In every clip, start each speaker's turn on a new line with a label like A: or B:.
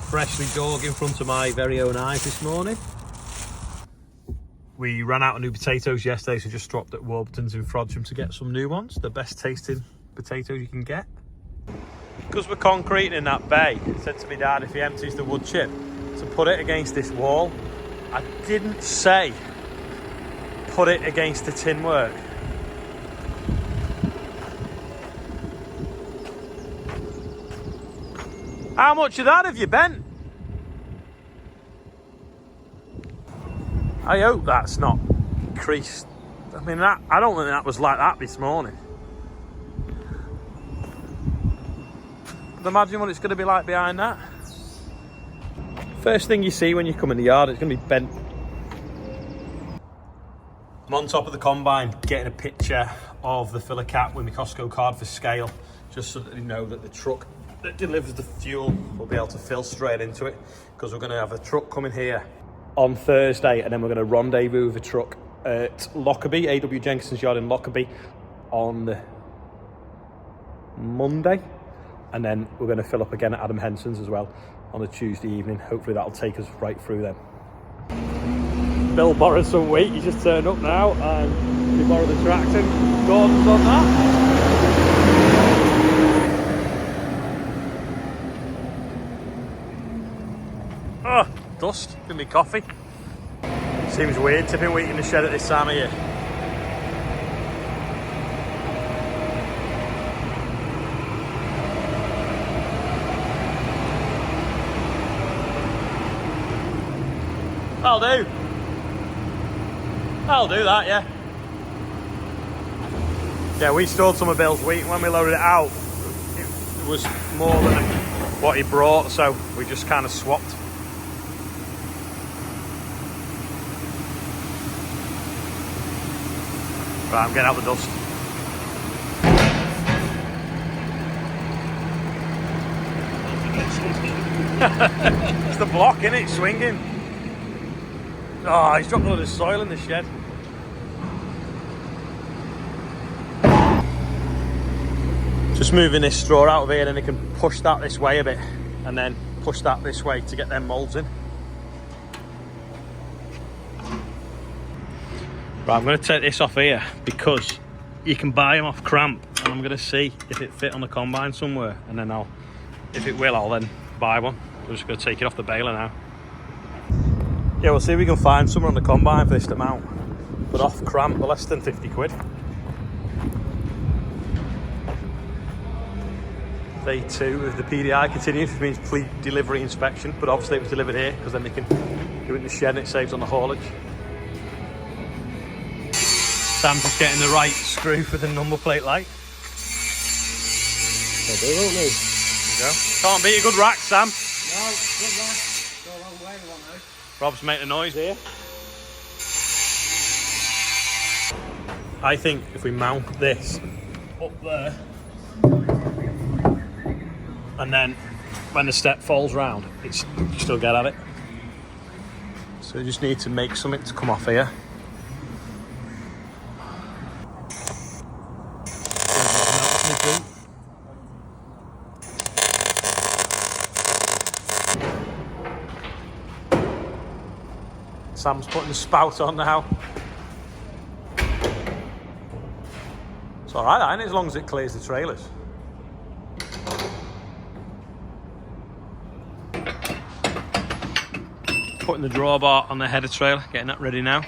A: freshly dug in front of my very own eyes this morning. We ran out of new potatoes yesterday, so just dropped at Warburton's in Frodsham to get some new ones. The best tasting potatoes you can get. Because we're concreting in that bay, I said to my dad if he empties the wood chip to put it against this wall. I didn't say put it against the tin work. How much of that have you bent? I hope that's not creased. I mean, I don't think that was like that this morning. But imagine what it's going to be like behind that. First thing you see when you come in the yard, it's going to be bent. I'm on top of the combine getting a picture of the filler cap with my Costco card for scale, just so that you know that the truck that delivers the fuel will be able to fill straight into it, because we're going to have a truck coming here on Thursday, and then we're going to rendezvous with a truck at Lockerbie, A.W. Jenkinson's yard in Lockerbie, on Monday, and then we're going to fill up again at Adam Henson's as well on a Tuesday evening. Hopefully that'll take us right through then. Bill borrowed some weight, he just turned up now, and we borrowed the tractor. Gordon's on that. Oh, dust, give me coffee. Seems weird tipping wheat in the shed at this time of year. I'll do that, yeah. Yeah, we stored some of Bill's wheat, and when we loaded it out, it was more than what he brought, so we just kind of swapped. Right, I'm getting out the dust. It's the block, innit? It's swinging. Oh, he's dropped a lot of soil in the shed. Just moving this straw out of here, then it can push that this way a bit, and then push that this way to get them moulds in. Right, I'm going to take this off here because you can buy them off Cramp, and I'm going to see if it fit on the combine somewhere, and then if it will, I'll then buy one. I'm just going to take it off the baler now. Yeah, we'll see if we can find somewhere on the combine for this to mount, but off Cramp, they're less than 50 quid. Day 2 of the PDI continues, which means pre-delivery inspection, but obviously it was delivered here because then they can do it in the shed and it saves on the haulage. Sam's just getting the right screw for the number plate light.
B: They'll do, won't they?
A: There you go. Can't beat a good rack, Sam.
B: No, good rack. Go a long way, won't they?
A: Rob's making a noise here. I think if we mount this up there, and then when the step falls round, you still get at it. So we just need to make something to come off here. Sam's putting the spout on now. It's alright, ain't it, as long as it clears the trailers. Putting the drawbar on the header trailer, getting that ready now.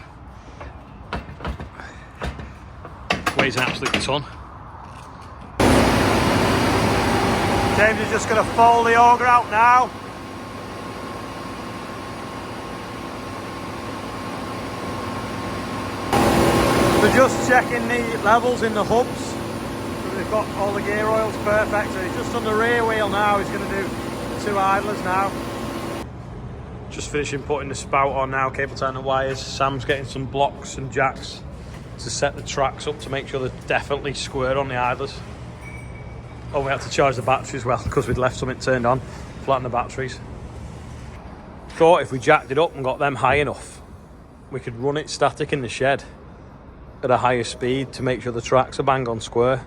A: Weighs an absolute ton. James is just going to fold the auger out now. We're just checking the levels in the hubs. So we've got all the gear oils perfect. So he's just on the rear wheel now. He's going to do 2 idlers now. Just finishing putting the spout on now, cable tying the wires. Sam's getting some blocks and jacks to set the tracks up to make sure they're definitely square on the idlers. Oh, we had to charge the battery as well because we'd left something turned on, flatten the batteries. Thought if we jacked it up and got them high enough, we could run it static in the shed at a higher speed to make sure the tracks are bang on square,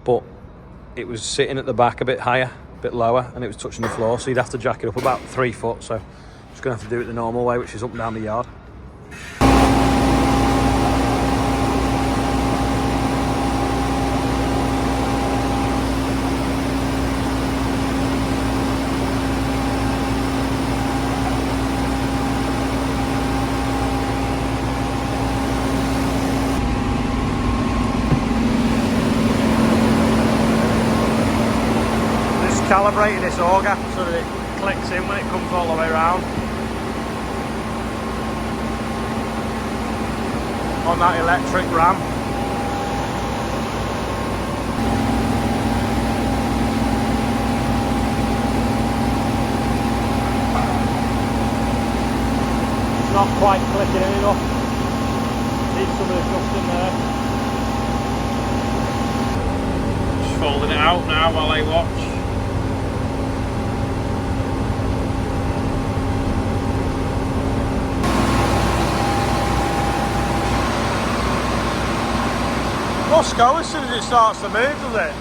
A: but it was sitting at the back a bit higher, bit lower and it was touching the floor, so you'd have to jack it up about 3 foot. So just gonna have to do it the normal way, which is up and down the yard. Calibrating this auger so that it clicks in when it comes all the way around on that electric ram. It's not quite clicking in enough. Needs some of the dust in there. Just folding it out now while I watch. Must go as soon as it starts to move, does it?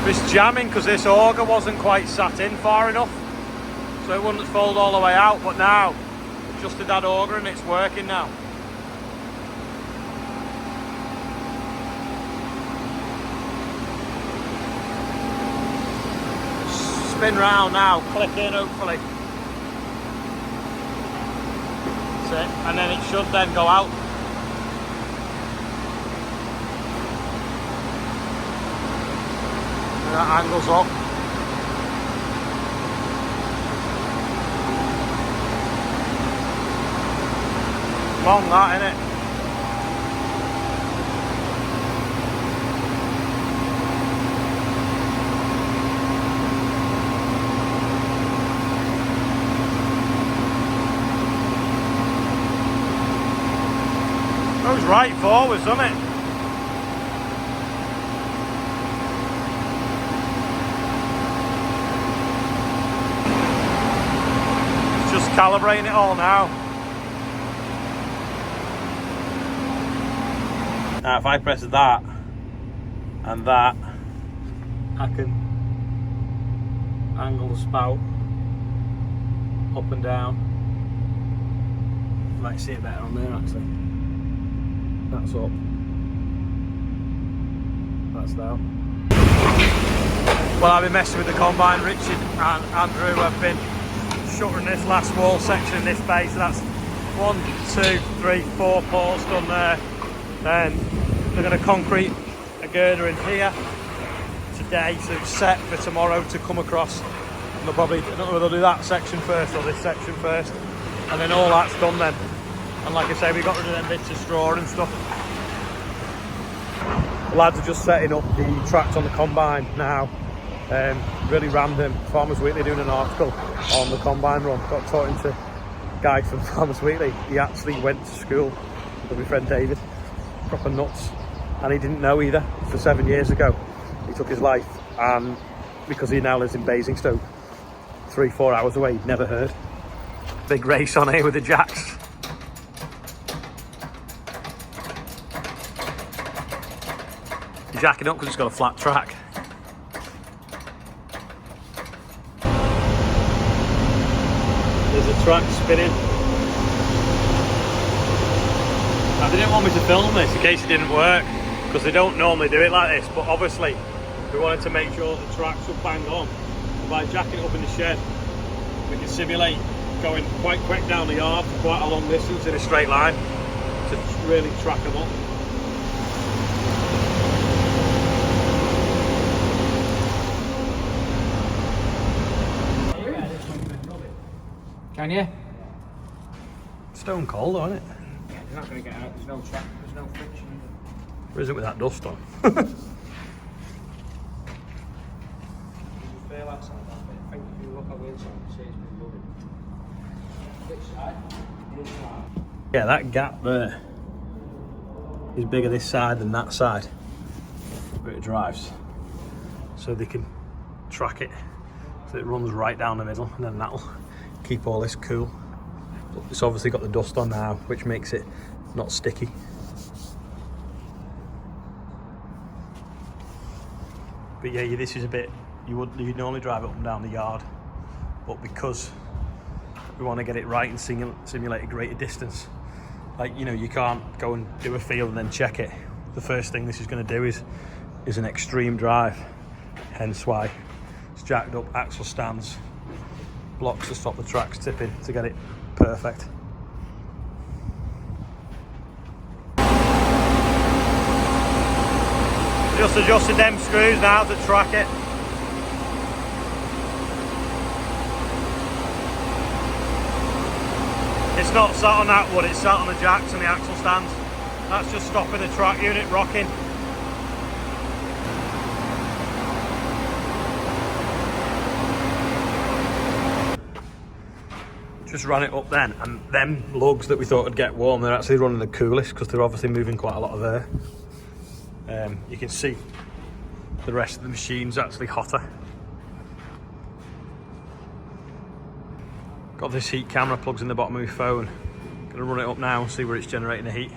A: It's jamming because this auger wasn't quite sat in far enough, so it wouldn't fold all the way out, but now just did that auger and it's working now. Spin round now, click in hopefully. That's it, and then it should then go out. And that angles up. Long that, innit? Goes right forwards, doesn't it? It's just calibrating it all now. Now if I press that and that, I can angle the spout up and down. You might see it better on there actually. That's up. That's down. Well, I've been messing with the combine. Richard and Andrew have been shuttering this last wall section, this base. So that's 1, 2, 3, 4 pours done there. Then they're going to concrete a girder in here today, so it's set for tomorrow to come across. And they'll probably, I don't know whether they'll do that section first or this section first, and then all that's done then. And like I say, we got rid of them bits of straw and stuff. The lads are just setting up the tracks on the combine now. Really random. Farmers Weekly doing an article on the combine run. Got talking to a guy from Farmers Weekly. He actually went to school with my friend David. Proper nuts. And he didn't know either. For 7 years ago, he took his life. And because he now lives in Basingstoke, 3-4 hours away, he'd never heard. Big race on here with the jacks. Jacking up because it's got a flat track. There's a track spinning. Now they didn't want me to film this in case it didn't work, because they don't normally do it like this, but obviously we wanted to make sure the tracks were bang on. And by jacking it up in the shed, we can simulate going quite quick down the yard for quite a long distance in a straight line to really track them up.
B: Can you?
A: Stone cold, isn't it?
B: Yeah, you're not going to get out. There's no track. There's no friction.
A: Or is it with that dust on?
B: Fail outside that bit. I think if you look on the inside, you see it's been moving. Which side? Inside.
A: Yeah, that gap there is bigger this side than that side where it drives. So they can track it so it runs right down the middle, and then that'll keep all this cool. But it's obviously got the dust on now, which makes it not sticky. But yeah, this is a bit, you'd normally drive it up and down the yard, but because we want to get it right and simulate a greater distance, like, you know, you can't go and do a field and then check it. The first thing this is going to do is an extreme drive, hence why it's jacked up axle stands, blocks to stop the tracks tipping to get it perfect. Just adjusting them screws now to track it. It's not sat on that wood, it's sat on the jacks and the axle stands. That's just stopping the track unit rocking. Just ran it up then, and them lugs that we thought would get warm, they're actually running the coolest because they're obviously moving quite a lot of air. You can see the rest of the machine's actually hotter. Got this heat camera plugs in the bottom of my phone. Gonna run it up now and see where it's generating the heat.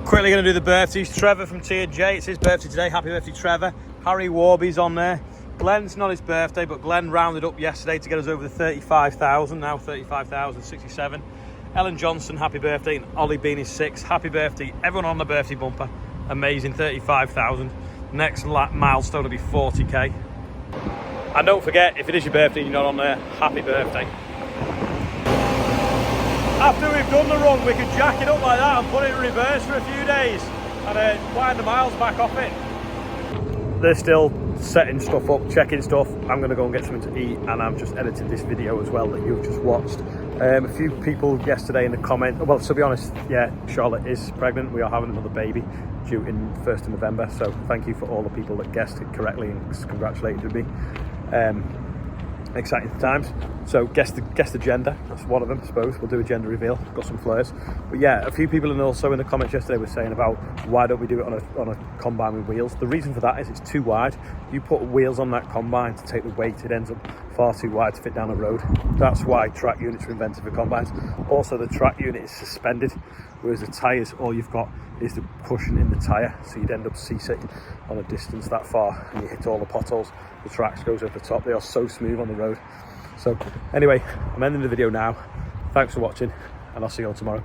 A: Quickly going to do the birthdays. Trevor from T&J, it's his birthday today. Happy birthday, Trevor. Harry Warby's on there. Glenn's not his birthday, but Glenn rounded up yesterday to get us over the 35,000, now 35,067. Ellen Johnson, happy birthday. And Ollie Bean is 6. Happy birthday. Everyone on the birthday bumper. Amazing, 35,000. Next milestone will be 40k. And don't forget, if it is your birthday and you're not on there, happy birthday. After we've done the run, we could jack it up like that and put it in reverse for a few days and wind the miles back off it. They're still setting stuff up, checking stuff. I'm going to go and get something to eat, and I'm just editing this video as well that you've just watched. A few people yesterday in the comment, well, to be honest, yeah, Charlotte is pregnant. We are having another baby due in 1st of November. So thank you for all the people that guessed it correctly and congratulated me. Exciting times. So guess the gender. That's one of them, I suppose. We'll do a gender reveal. Got some flares. But yeah, a few people, and also in the comments yesterday, were saying about why don't we do it on a combine with wheels. The reason for that is it's too wide. You put wheels on that combine to take the weight, it ends up far too wide to fit down the road. That's why track units were invented for combines. Also, the track unit is suspended, whereas the tyres, all you've got is the cushion in the tyre, so you'd end up seasick on a distance that far and you hit all the potholes. The tracks goes over the top. They are so smooth on the road. So anyway, I'm ending the video now. Thanks for watching, and I'll see you all tomorrow.